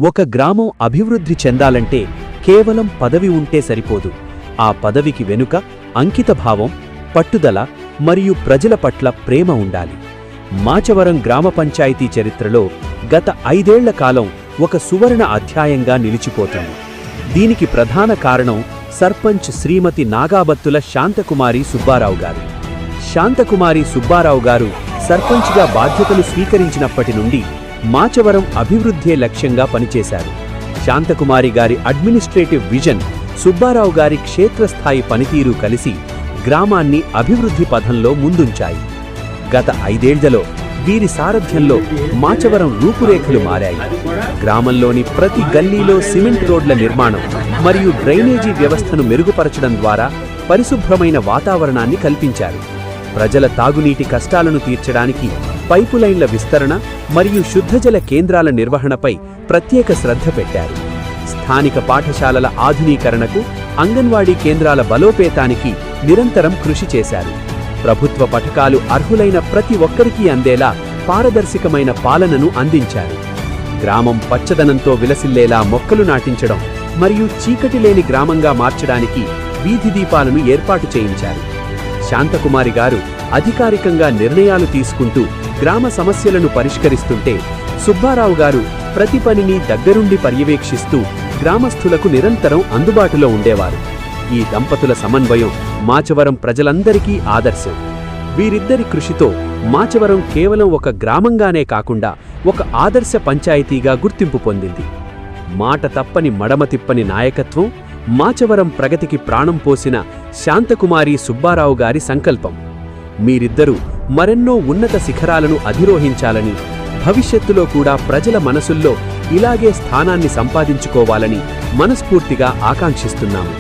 ఒక గ్రామం అభివృద్ధి చెందాలంటే కేవలం పదవి ఉంటే సరిపోదు. ఆ పదవికి వెనుక అంకితభావం, పట్టుదల మరియు ప్రజల పట్ల ప్రేమ ఉండాలి. మాచవరం గ్రామ పంచాయతీ చరిత్రలో గత 5 ఏళ్ల కాలం ఒక సువర్ణ అధ్యాయంగా నిలిచిపోతుంది. దీనికి ప్రధాన కారణం సర్పంచ్ శ్రీమతి నాగాబత్తుల శాంతకుమారి సుబ్బారావు గారు. శాంతకుమారి సుబ్బారావు గారు సర్పంచ్గా బాధ్యతలు స్వీకరించినప్పటి నుండి మాచవరం అభివృద్ధే లక్ష్యంగా పనిచేశారు. శాంతకుమారి గారి అడ్మినిస్ట్రేటివ్ విజన్, సుబ్బారావు గారి క్షేత్రస్థాయి పనితీరు కలిసి గ్రామాన్ని అభివృద్ధి పథంలో ముందుంచాయి. గత 5 ఏళ్లలో వీరి సారథ్యంలో మాచవరం రూపురేఖలు మారాయి. గ్రామంలోని ప్రతి గల్లీలో సిమెంట్ రోడ్ల నిర్మాణం మరియు డ్రైనేజీ వ్యవస్థను మెరుగుపరచడం ద్వారా పరిశుభ్రమైన వాతావరణాన్ని కల్పించారు. ప్రజల తాగునీటి కష్టాలను తీర్చడానికి పైపులైన్ల విస్తరణ మరియు శుద్ధజల కేంద్రాల నిర్వహణపై ప్రత్యేక శ్రద్ధ పెట్టారు. స్థానిక పాఠశాలల ఆధునీకరణకు, అంగన్వాడీ కేంద్రాల బలోపేతానికి నిరంతరం కృషి చేశారు. ప్రభుత్వ పథకాలు అర్హులైన ప్రతి ఒక్కరికీ అందేలా పారదర్శకమైన పాలనను అందించారు. గ్రామం పచ్చదనంతో విలసిల్లేలా మొక్కలు నాటించడం మరియు చీకటి లేని గ్రామంగా మార్చడానికి వీధి దీపాలను ఏర్పాటు చేయించారు. శాంతకుమారి గారు అధికారికంగా నిర్ణయాలు తీసుకుంటూ గ్రామ సమస్యలను పరిష్కరిస్తుంటే, సుబ్బారావు గారు ప్రతి పనిని దగ్గరుండి పర్యవేక్షిస్తూ గ్రామస్థులకు నిరంతరం అందుబాటులో ఉండేవారు. ఈ దంపతుల సమన్వయం మాచవరం ప్రజలందరికీ ఆదర్శం. వీరిద్దరి కృషితో మాచవరం కేవలం ఒక గ్రామంగానే కాకుండా ఒక ఆదర్శ పంచాయతీగా గుర్తింపు పొందింది. మాట తప్పని మడమ తిప్పని నాయకత్వం, మాచవరం ప్రగతికి ప్రాణం పోసిన శాంతకుమారి సుబ్బారావు గారి సంకల్పం. మీరిద్దరూ మరెన్నో ఉన్నత శిఖరాలను అధిరోహించాలని, భవిష్యత్తులో కూడా ప్రజల మనసుల్లో ఇలాగే స్థానాన్ని సంపాదించుకోవాలని మనస్ఫూర్తిగా ఆకాంక్షిస్తున్నాము.